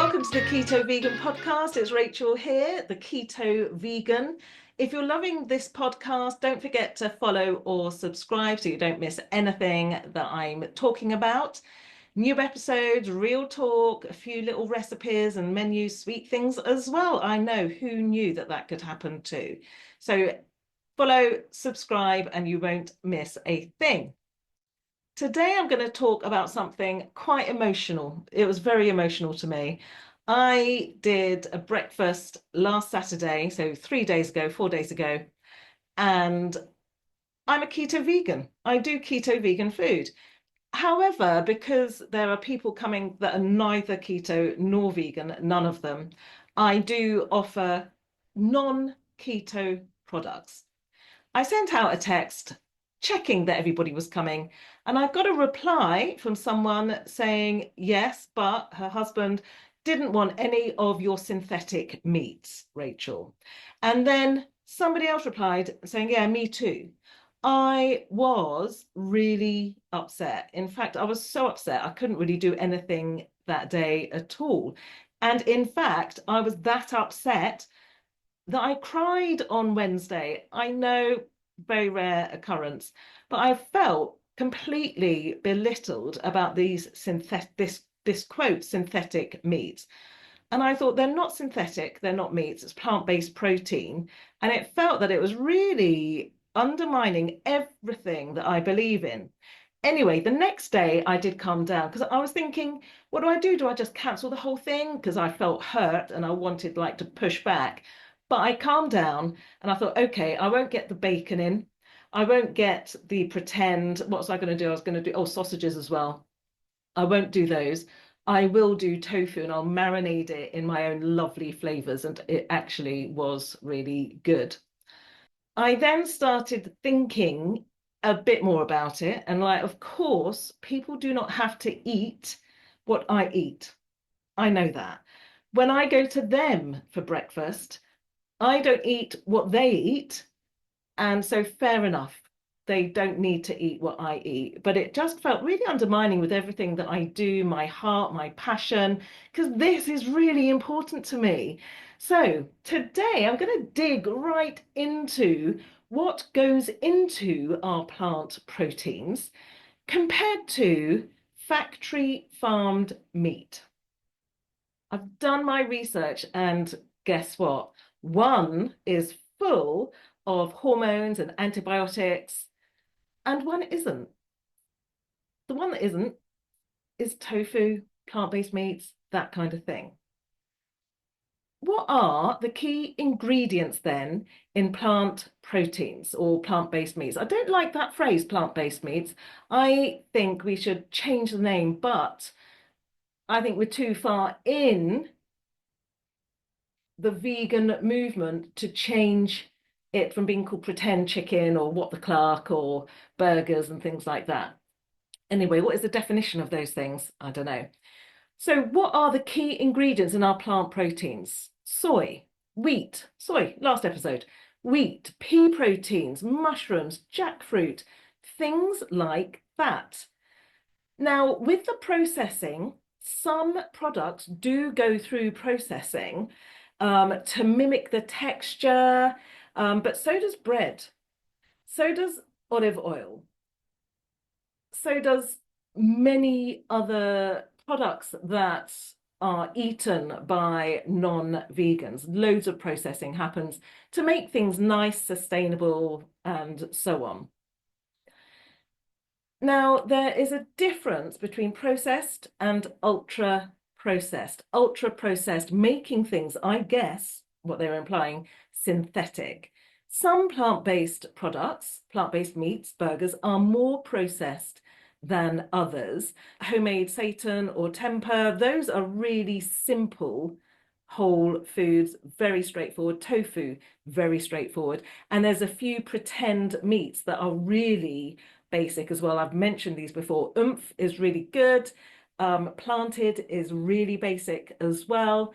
Welcome to the Keto Vegan Podcast. It's Rachel here, the Keto Vegan. If you're loving this podcast, don't forget to follow or subscribe so you don't miss anything that I'm talking about. New episodes, real talk, a few little recipes and menus, sweet things as well. I know, who knew that that could happen too. So follow, subscribe, and you won't miss a thing. Today, I'm going to talk about something quite emotional. It was very emotional to me. I did a breakfast last Saturday, so 3 days ago, 4 days ago, and I'm a keto vegan. I do keto vegan food. However, because there are people coming that are neither keto nor vegan, none of them, I do offer non-keto products. I sent out a text checking that everybody was coming, and I got a reply from someone saying, yes, but her husband didn't want any of your synthetic meats, Rachel. And then somebody else replied saying, yeah, me too. I was really upset. In fact, I was so upset I couldn't really do anything that day at all. And in fact, I was that upset that I cried on Wednesday. I know, very rare occurrence, but I felt completely belittled about these this quote synthetic meats. And I thought they're not synthetic, they're not meats, it's plant-based protein. And it felt that it was really undermining everything that I believe in. Anyway, the next day I did calm down because I was thinking, what do I do? Do I just cancel the whole thing? Because I felt hurt and I wanted like to push back. But I calmed down and I thought, okay, I won't get the bacon in. I won't get the pretend. What was I going to do? I was going to do, oh, sausages as well. I won't do those. I will do tofu and I'll marinate it in my own lovely flavors. And it actually was really good. I then started thinking a bit more about it. And like, of course, people do not have to eat what I eat. I know that. When I go to them for breakfast, I don't eat what they eat. And so fair enough. They don't need to eat what I eat. But it just felt really undermining with everything that I do, my heart, my passion, because this is really important to me. So today I'm going to dig right into what goes into our plant proteins compared to factory farmed meat. I've done my research and guess what? One is full of hormones and antibiotics, and one isn't. The one that isn't is tofu, plant-based meats, that kind of thing. What are the key ingredients then in plant proteins or plant-based meats? I don't like that phrase, plant-based meats. I think we should change the name, but I think we're too far in the vegan movement to change it from being called pretend chicken or what the Clark or burgers and things like that. Anyway, what is the definition of those things? I don't know. So, what are the key ingredients in our plant proteins? Soy, wheat, soy, last episode, wheat, pea proteins, mushrooms, jackfruit, things like that. Now, with the processing, some products do go through processing to mimic the texture, but so does bread, so does olive oil, so does many other products that are eaten by non-vegans. Loads of processing happens to make things nice, sustainable, and so on. Now, there is a difference between processed and ultra processed. Ultra processed, making things, I guess, what they're implying, synthetic. Some plant-based products, plant-based meats, burgers, are more processed than others. Homemade seitan or tempeh, those are really simple whole foods, very straightforward. Tofu, very straightforward. And there's a few pretend meats that are really basic as well. I've mentioned these before. Oomph is really good. Planted is really basic as well.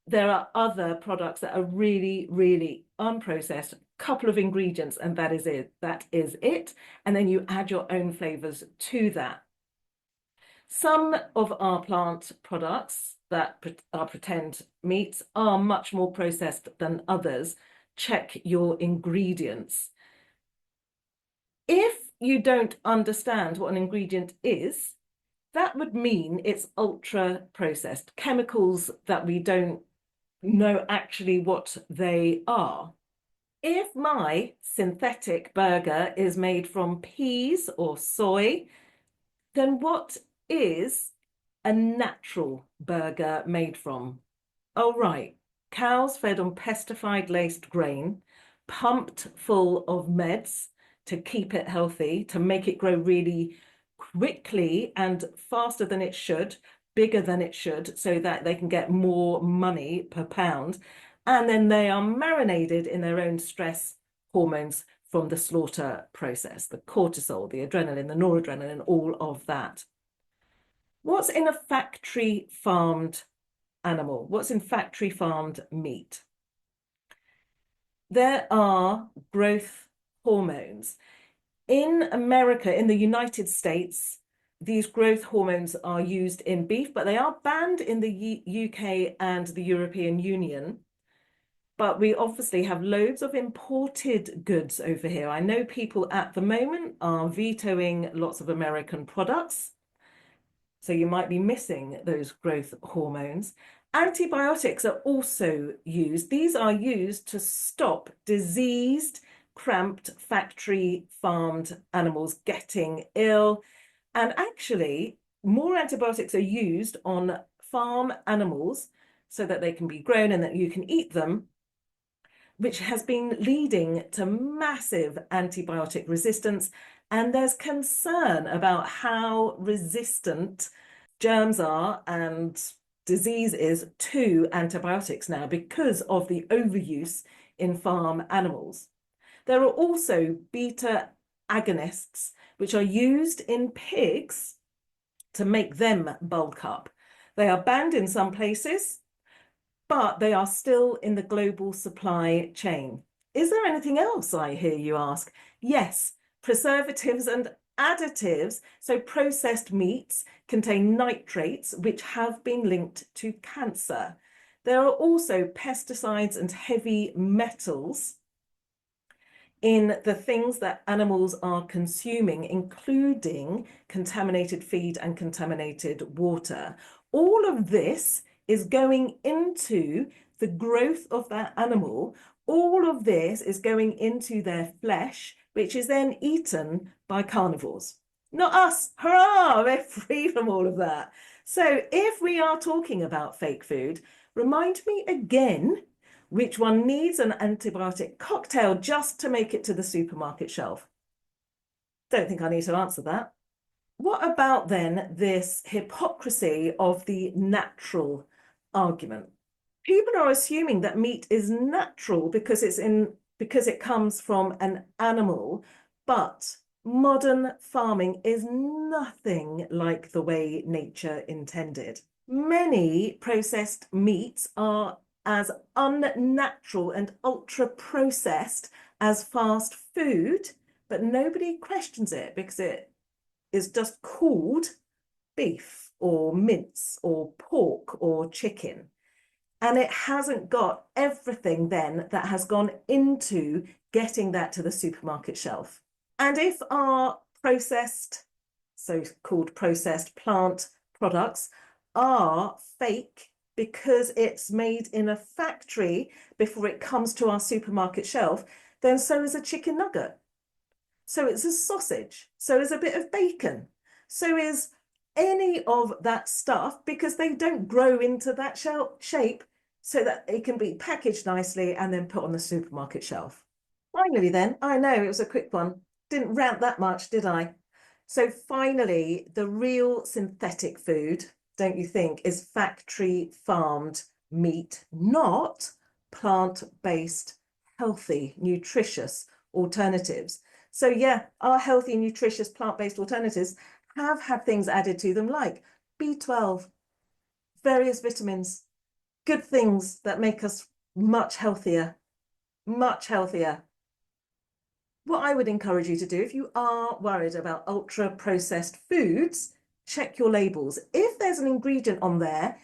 There are other products that are really, really unprocessed. Couple of ingredients, and that is it. That is it. And then you add your own flavors to that. Some of our plant products that are pretend meats are much more processed than others. Check your ingredients. If you don't understand what an ingredient is, that would mean it's ultra processed, chemicals that we don't know actually what they are. If my synthetic burger is made from peas or soy, then what is a natural burger made from? Oh, right. Cows fed on pesticide laced grain, pumped full of meds to keep it healthy, to make it grow really quickly and faster than it should, bigger than it should, so that they can get more money per pound. And then they are marinated in their own stress hormones from the slaughter process, the cortisol, the adrenaline, the noradrenaline, all of that. What's in a factory farmed animal? What's in factory farmed meat? There are growth hormones. In America, in the United States, these growth hormones are used in beef, but they are banned in the UK and the European Union. But we obviously have loads of imported goods over here. I know people at the moment are vetoing lots of American products. So you might be missing those growth hormones. Antibiotics are also used. These are used to stop diseased, cramped, factory farmed animals getting ill. And actually, more antibiotics are used on farm animals so that they can be grown and that you can eat them, which has been leading to massive antibiotic resistance. And there's concern about how resistant germs are and disease is to antibiotics now because of the overuse in farm animals. There are also beta agonists, which are used in pigs to make them bulk up. They are banned in some places, but they are still in the global supply chain. Is there anything else, I hear you ask? Yes, preservatives and additives. So processed meats contain nitrates, which have been linked to cancer. There are also pesticides and heavy metals in the things that animals are consuming, including contaminated feed and contaminated water. All of this is going into the growth of that animal. All of this is going into their flesh, which is then eaten by carnivores. Not us. Hurrah! We're free from all of that. So if we are talking about fake food, remind me again which one needs an antibiotic cocktail just to make it to the supermarket shelf. Don't think I need to answer that. What about then this hypocrisy of the natural argument? People are assuming that meat is natural because it comes from an animal, but modern farming is nothing like the way nature intended. Many processed meats are as unnatural and ultra processed as fast food, but nobody questions it because it is just called beef or mince or pork or chicken. And it hasn't got everything then that has gone into getting that to the supermarket shelf. And if our processed, so-called processed plant products are fake because it's made in a factory before it comes to our supermarket shelf, then so is a chicken nugget. So it's a sausage. So is a bit of bacon. So is any of that stuff because they don't grow into that shape so that it can be packaged nicely and then put on the supermarket shelf. Finally, then, I know it was a quick one. Didn't rant that much, did I? So finally, the real synthetic food, don't you think, is factory farmed meat, not plant-based, healthy, nutritious alternatives. So yeah, our healthy, nutritious, plant-based alternatives have had things added to them like B12, various vitamins, good things that make us much healthier, much healthier. What I would encourage you to do if you are worried about ultra processed foods, check your labels. If there's an ingredient on there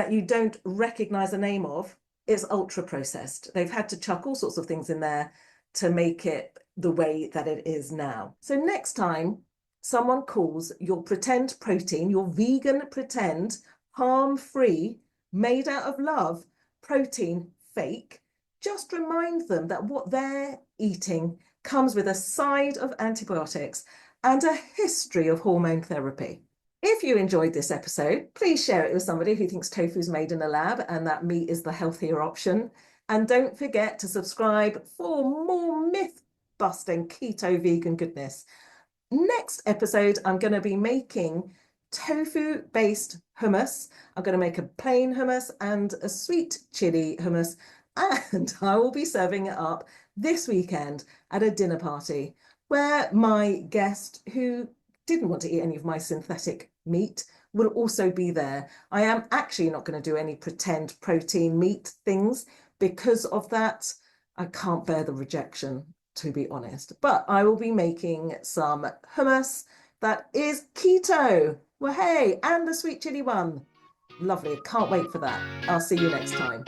that you don't recognize the name of is ultra processed. They've had to chuck all sorts of things in there to make it the way that it is now. So next time someone calls your pretend protein, your vegan pretend, harm-free, made out of love protein fake, just remind them that what they're eating comes with a side of antibiotics and a history of hormone therapy. If you enjoyed this episode, please share it with somebody who thinks tofu is made in a lab and that meat is the healthier option. And don't forget to subscribe for more myth-busting keto vegan goodness. Next episode, I'm going to be making tofu-based hummus. I'm going to make a plain hummus and a sweet chili hummus, and I will be serving it up this weekend at a dinner party where my guest, who didn't want to eat any of my synthetic meat, will also be there. I am actually not going to do any pretend protein meat things because of that. I can't bear the rejection, to be honest. But I will be making some hummus that is keto. Well, hey, and the sweet chili one. Lovely. Can't wait for that. I'll see you next time.